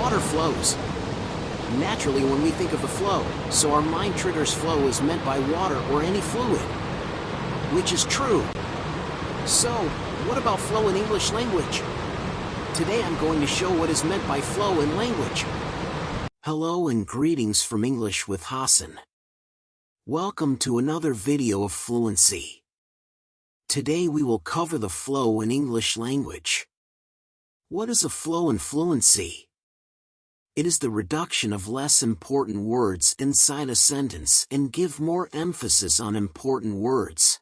Water flows. Naturally, when we think of a flow, so our mind triggers flow is meant by water or any fluid. Which is true. So, what about flow in English language? Today I'm going to show what is meant by flow in language. Hello and greetings from English-with-Hassan. Welcome to another video of fluency. Today we will cover the flow in English language. What is a flow in fluency? It is the reduction of less important words inside a sentence and give more emphasis on important words.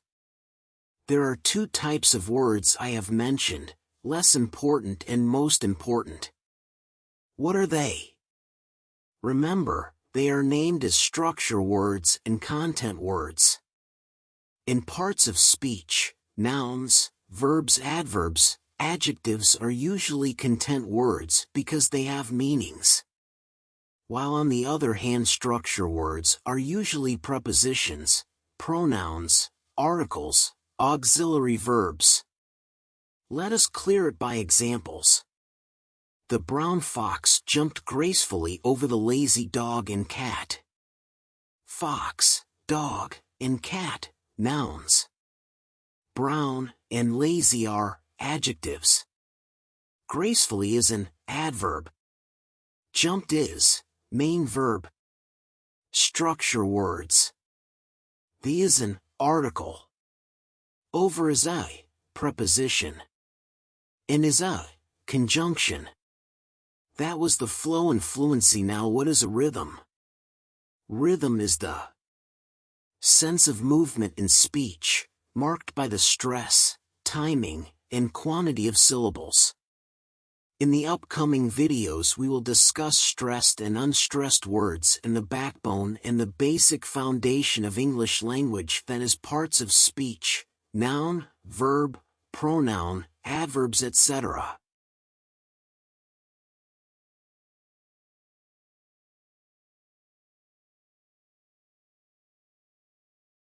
There are two types of words I have mentioned, less important and most important. What are they? Remember, they are named as structure words and content words. In parts of speech, nouns, verbs, adverbs, adjectives are usually content words because they have meanings. While on the other hand, structure words are usually prepositions, pronouns, articles, auxiliary verbs. Let us clear it by examples. The brown fox jumped gracefully over the lazy dog and cat. Fox, dog, and cat, nouns. Brown and lazy are adjectives. Gracefully is an adverb. Jumped is main verb. Structure words. The is an article. Over is a preposition. And is a conjunction. That was the flow and fluency. Now what is a rhythm? Rhythm is the sense of movement in speech, marked by the stress, timing, and quantity of syllables. In the upcoming videos we will discuss stressed and unstressed words and the backbone and the basic foundation of English language, that is parts of speech, noun, verb, pronoun, adverbs, etc.